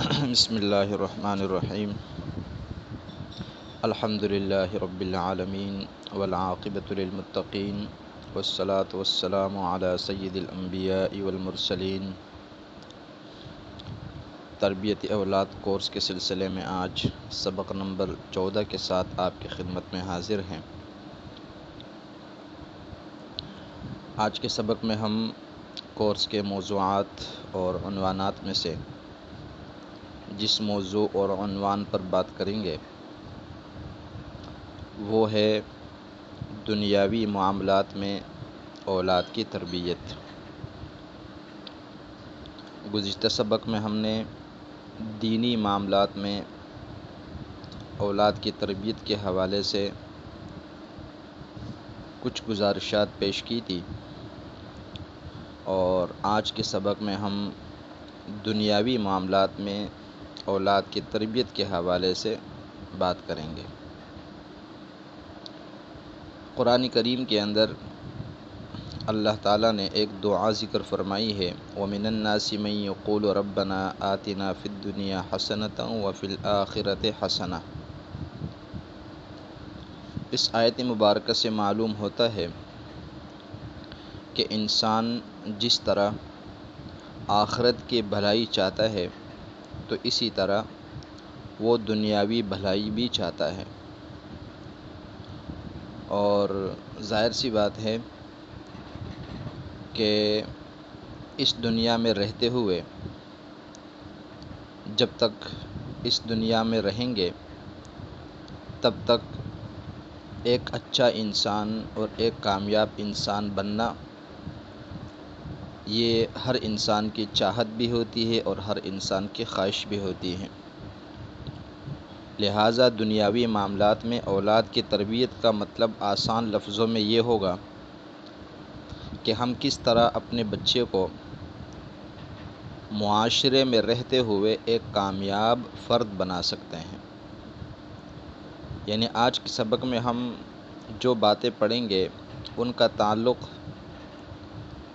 بسم اللہ الرحمن الرحیم الحمد للہ رب العالمین والعاقبۃ للمتقین والصلاة والسلام علی سید الانبیاء والمرسلین۔ تربیت اولاد کورس کے سلسلے میں آج سبق نمبر 14 کے ساتھ آپ کی خدمت میں حاضر ہیں۔ آج کے سبق میں ہم کورس کے موضوعات اور عنوانات میں سے جس موضوع اور عنوان پر بات کریں گے وہ ہے دنیاوی معاملات میں اولاد کی تربیت۔ گزشتہ سبق میں ہم نے دینی معاملات میں اولاد کی تربیت کے حوالے سے کچھ گزارشات پیش کی تھی، اور آج کے سبق میں ہم دنیاوی معاملات میں اولاد کی تربیت کے حوالے سے بات کریں گے۔ قرآن کریم کے اندر اللہ تعالیٰ نے ایک دعا ذکر فرمائی ہے، وَمِنَ النَّاسِ مَن يَقُولُ رَبَّنَا آتِنَا فِي الدُّنْيَا حَسَنَةً وَفِي الْآخِرَةِ حَسَنَةً۔ اس آیت مبارکہ سے معلوم ہوتا ہے کہ انسان جس طرح آخرت کی بھلائی چاہتا ہے تو اسی طرح وہ دنیاوی بھلائی بھی چاہتا ہے، اور ظاہر سی بات ہے کہ اس دنیا میں رہتے ہوئے جب تک اس دنیا میں رہیں گے تب تک ایک اچھا انسان اور ایک کامیاب انسان بننا یہ ہر انسان کی چاہت بھی ہوتی ہے اور ہر انسان کی خواہش بھی ہوتی ہے۔ لہٰذا دنیاوی معاملات میں اولاد کی تربیت کا مطلب آسان لفظوں میں یہ ہوگا کہ ہم کس طرح اپنے بچے کو معاشرے میں رہتے ہوئے ایک کامیاب فرد بنا سکتے ہیں۔ یعنی آج کے سبق میں ہم جو باتیں پڑھیں گے ان کا تعلق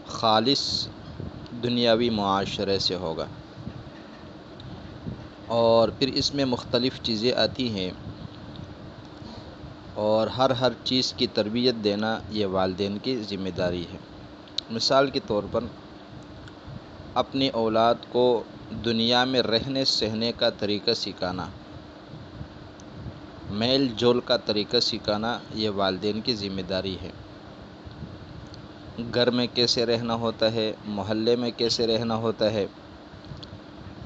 خالص دنیاوی معاشرے سے ہوگا، اور پھر اس میں مختلف چیزیں آتی ہیں، اور ہر چیز کی تربیت دینا یہ والدین کی ذمہ داری ہے۔ مثال کے طور پر اپنی اولاد کو دنیا میں رہنے سہنے کا طریقہ سکھانا، میل جول کا طریقہ سکھانا یہ والدین کی ذمہ داری ہے۔ گھر میں کیسے رہنا ہوتا ہے، محلے میں کیسے رہنا ہوتا ہے،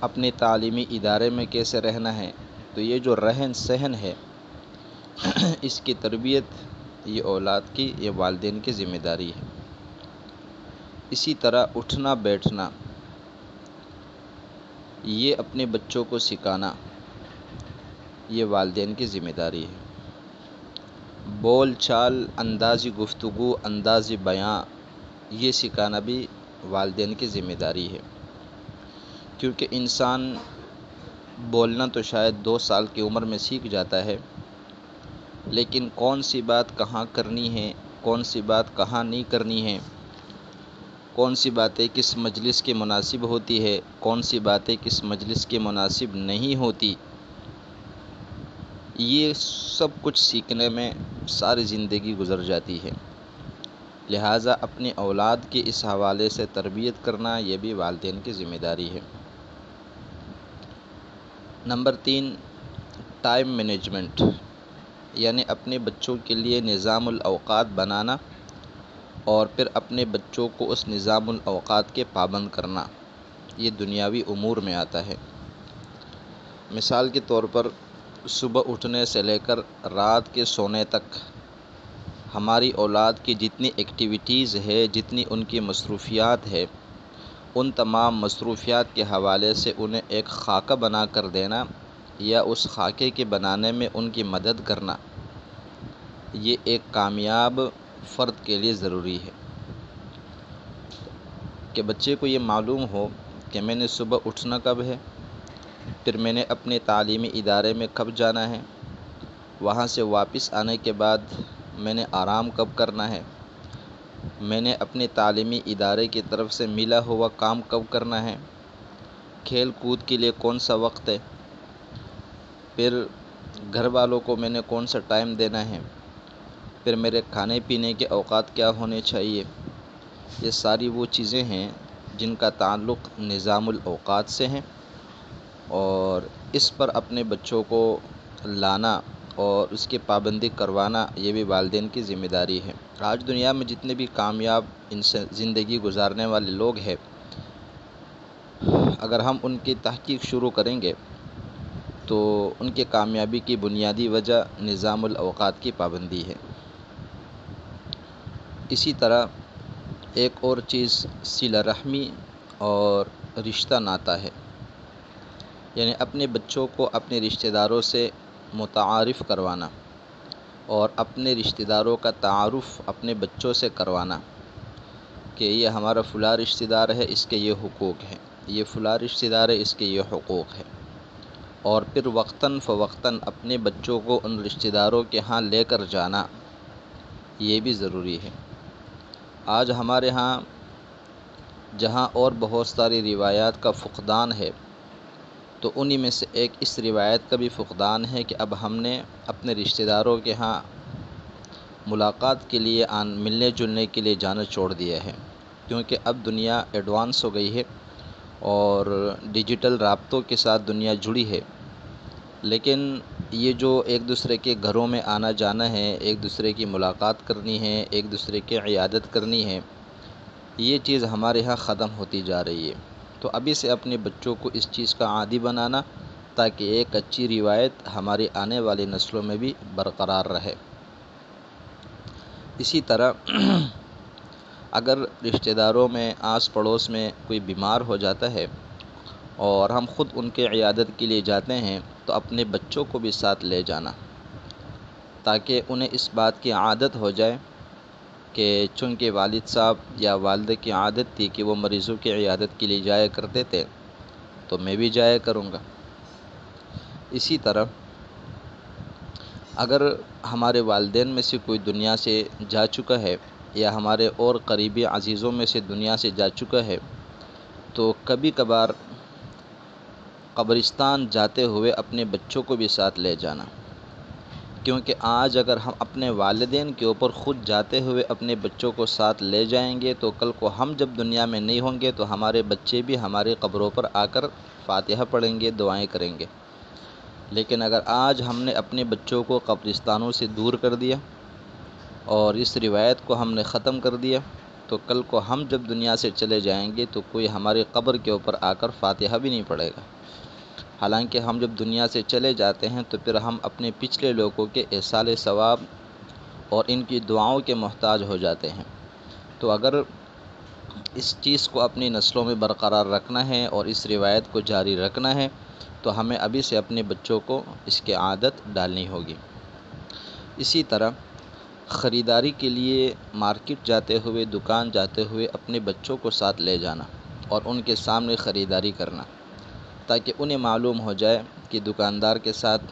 اپنے تعلیمی ادارے میں کیسے رہنا ہے، تو یہ جو رہن سہن ہے اس کی تربیت یہ اولاد کی، یہ والدین کی ذمہ داری ہے۔ اسی طرح اٹھنا بیٹھنا یہ اپنے بچوں کو سکھانا یہ والدین کی ذمہ داری ہے۔ بول چال، انداز گفتگو، انداز بیاں یہ سکھانا بھی والدین کی ذمہ داری ہے، کیونکہ انسان بولنا تو شاید 2 سال کی عمر میں سیکھ جاتا ہے، لیکن کون سی بات کہاں کرنی ہے، کون سی بات کہاں نہیں کرنی ہے، کون سی باتیں کس مجلس کی مناسب ہوتی ہے، کون سی باتیں کس مجلس کی مناسب نہیں ہوتی، یہ سب کچھ سیکھنے میں ساری زندگی گزر جاتی ہے۔ لہٰذا اپنی اولاد کی اس حوالے سے تربیت کرنا یہ بھی والدین کی ذمہ داری ہے۔ نمبر 3، ٹائم مینجمنٹ، یعنی اپنے بچوں کے لیے نظام الاوقات بنانا اور پھر اپنے بچوں کو اس نظام الاوقات کے پابند کرنا، یہ دنیاوی امور میں آتا ہے۔ مثال کے طور پر صبح اٹھنے سے لے کر رات کے سونے تک ہماری اولاد کی جتنی ایکٹیویٹیز ہے، جتنی ان کی مصروفیات ہے، ان تمام مصروفیات کے حوالے سے انہیں ایک خاکہ بنا کر دینا یا اس خاکے کے بنانے میں ان کی مدد کرنا، یہ ایک کامیاب فرد کے لیے ضروری ہے کہ بچے کو یہ معلوم ہو کہ میں نے صبح اٹھنا کب ہے، پھر میں نے اپنے تعلیمی ادارے میں کب جانا ہے، وہاں سے واپس آنے کے بعد میں نے آرام کب کرنا ہے، میں نے اپنے تعلیمی ادارے کی طرف سے ملا ہوا کام کب کرنا ہے، کھیل کود کے لیے کون سا وقت ہے، پھر گھر والوں کو میں نے کون سا ٹائم دینا ہے، پھر میرے کھانے پینے کے اوقات کیا ہونے چاہیے. یہ ساری وہ چیزیں ہیں جن کا تعلق نظام الاوقات سے ہیں، اور اس پر اپنے بچوں کو لانا اور اس کی پابندی کروانا یہ بھی والدین کی ذمہ داری ہے. آج دنیا میں جتنے بھی کامیاب زندگی گزارنے والے لوگ ہیں، اگر ہم ان کی تحقیق شروع کریں گے تو ان کے کامیابی کی بنیادی وجہ نظام الاوقات کی پابندی ہے. اسی طرح ایک اور چیز صلہ رحمی اور رشتہ ناتا ہے، یعنی اپنے بچوں کو اپنے رشتہ داروں سے متعارف کروانا اور اپنے رشتہ داروں کا تعارف اپنے بچوں سے کروانا کہ یہ ہمارا فلاں رشتہ دار ہے، اس کے یہ حقوق ہیں، یہ فلاں رشتہ دار ہے، اس کے یہ حقوق ہیں. اور پھر وقتاً فوقتاً اپنے بچوں کو ان رشتہ داروں کے ہاں لے کر جانا یہ بھی ضروری ہے. آج ہمارے ہاں جہاں اور بہت ساری روایات کا فقدان ہے، تو انہی میں سے ایک اس روایت کا بھی فقدان ہے کہ اب ہم نے اپنے رشتہ داروں کے ہاں ملاقات کے لیے ملنے جلنے کے لیے جانا چھوڑ دیا ہے، کیونکہ اب دنیا ایڈوانس ہو گئی ہے اور ڈیجیٹل رابطوں کے ساتھ دنیا جڑی ہے. لیکن یہ جو ایک دوسرے کے گھروں میں آنا جانا ہے، ایک دوسرے کی ملاقات کرنی ہے، ایک دوسرے کی عیادت کرنی ہے، یہ چیز ہمارے ہاں ختم ہوتی جا رہی ہے. تو ابھی سے اپنے بچوں کو اس چیز کا عادی بنانا تاکہ ایک اچھی روایت ہماری آنے والی نسلوں میں بھی برقرار رہے. اسی طرح اگر رشتہ داروں میں آس پڑوس میں کوئی بیمار ہو جاتا ہے اور ہم خود ان کے عیادت کے لیے جاتے ہیں تو اپنے بچوں کو بھی ساتھ لے جانا، تاکہ انہیں اس بات کی عادت ہو جائے کہ چونکہ والد صاحب یا والدہ کی عادت تھی کہ وہ مریضوں کی عیادت کے لیے جایا کرتے تھے تو میں بھی جایا کروں گا. اسی طرح اگر ہمارے والدین میں سے کوئی دنیا سے جا چکا ہے یا ہمارے اور قریبی عزیزوں میں سے دنیا سے جا چکا ہے تو کبھی کبھار قبرستان جاتے ہوئے اپنے بچوں کو بھی ساتھ لے جانا، کیونکہ آج اگر ہم اپنے والدین کے اوپر خود جاتے ہوئے اپنے بچوں کو ساتھ لے جائیں گے تو کل کو ہم جب دنیا میں نہیں ہوں گے تو ہمارے بچے بھی ہمارے قبروں پر آ کر فاتحہ پڑھیں گے، دعائیں کریں گے. لیکن اگر آج ہم نے اپنے بچوں کو قبرستانوں سے دور کر دیا اور اس روایت کو ہم نے ختم کر دیا تو کل کو ہم جب دنیا سے چلے جائیں گے تو کوئی ہماری قبر کے اوپر آ کر فاتحہ بھی نہیں پڑھے گا. حالانکہ ہم جب دنیا سے چلے جاتے ہیں تو پھر ہم اپنے پچھلے لوگوں کے ایصال ثواب اور ان کی دعاؤں کے محتاج ہو جاتے ہیں. تو اگر اس چیز کو اپنی نسلوں میں برقرار رکھنا ہے اور اس روایت کو جاری رکھنا ہے تو ہمیں ابھی سے اپنے بچوں کو اس کی عادت ڈالنی ہوگی. اسی طرح خریداری کے لیے مارکیٹ جاتے ہوئے، دکان جاتے ہوئے اپنے بچوں کو ساتھ لے جانا اور ان کے سامنے خریداری کرنا، تاکہ انہیں معلوم ہو جائے کہ دکاندار کے ساتھ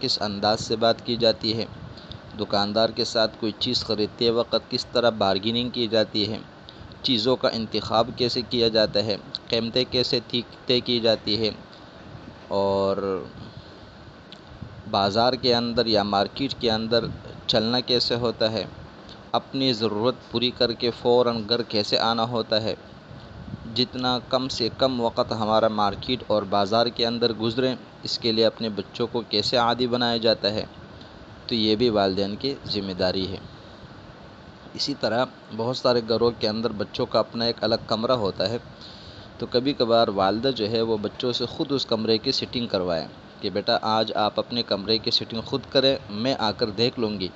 کس انداز سے بات کی جاتی ہے، دکاندار کے ساتھ کوئی چیز خریدتے وقت کس طرح بارگیننگ کی جاتی ہے، چیزوں کا انتخاب کیسے کیا جاتا ہے، قیمتیں کیسے طے کی جاتی ہے، اور بازار کے اندر یا مارکیٹ کے اندر چلنا کیسے ہوتا ہے، اپنی ضرورت پوری کر کے فوراً گھر کیسے آنا ہوتا ہے، جتنا کم سے کم وقت ہمارا مارکیٹ اور بازار کے اندر گزرے اس کے لیے اپنے بچوں کو کیسے عادی بنایا جاتا ہے، تو یہ بھی والدین کی ذمہ داری ہے. اسی طرح بہت سارے گھروں کے اندر بچوں کا اپنا ایک الگ کمرہ ہوتا ہے، تو کبھی کبھار والدہ جو ہے وہ بچوں سے خود اس کمرے کی سیٹنگ کروائے کہ بیٹا آج آپ اپنے کمرے کی سیٹنگ خود کریں، میں آ کر دیکھ لوں گی.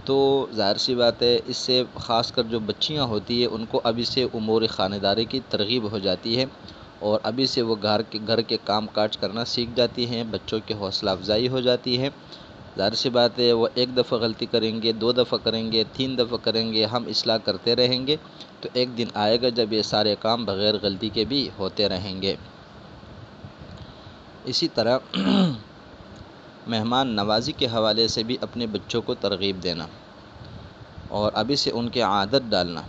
تو ظاہر سی بات ہے اس سے خاص کر جو بچیاں ہوتی ہیں ان کو ابھی سے امور خانہ داری کی ترغیب ہو جاتی ہے اور ابھی سے وہ گھر کے کام کاج کرنا سیکھ جاتی ہیں، بچوں کی حوصلہ افزائی ہو جاتی ہے. ظاہر سی بات ہے وہ ایک دفعہ غلطی کریں گے، 2 دفعہ کریں گے، 3 دفعہ کریں گے، ہم اصلاح کرتے رہیں گے تو ایک دن آئے گا جب یہ سارے کام بغیر غلطی کے بھی ہوتے رہیں گے. اسی طرح مہمان نوازی کے حوالے سے بھی اپنے بچوں کو ترغیب دینا اور ابھی سے ان کی عادت ڈالنا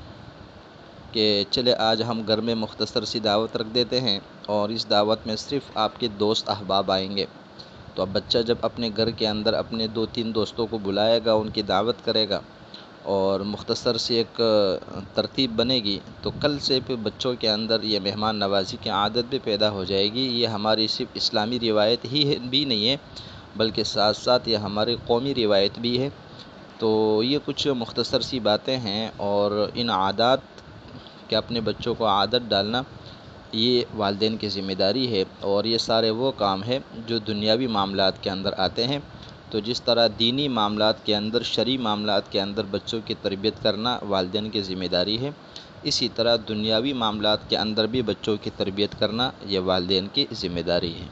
کہ چلے آج ہم گھر میں مختصر سی دعوت رکھ دیتے ہیں اور اس دعوت میں صرف آپ کے دوست احباب آئیں گے۔ تو اب بچہ جب اپنے گھر کے اندر اپنے 2-3 دوستوں کو بلائے گا، ان کی دعوت کرے گا اور مختصر سی ایک ترتیب بنے گی، تو کل سے پھر بچوں کے اندر یہ مہمان نوازی کی عادت بھی پیدا ہو جائے گی۔ یہ ہماری صرف اسلامی روایت ہی بھی نہیں ہے، بلکہ ساتھ ساتھ یہ ہماری قومی روایت بھی ہے۔ تو یہ کچھ مختصر سی باتیں ہیں، اور ان عادات کہ اپنے بچوں کو عادت ڈالنا یہ والدین کی ذمہ داری ہے، اور یہ سارے وہ کام ہیں جو دنیاوی معاملات کے اندر آتے ہیں۔ تو جس طرح دینی معاملات کے اندر، شرعی معاملات کے اندر بچوں کی تربیت کرنا والدین کی ذمہ داری ہے، اسی طرح دنیاوی معاملات کے اندر بھی بچوں کی تربیت کرنا یہ والدین کی ذمہ داری ہے۔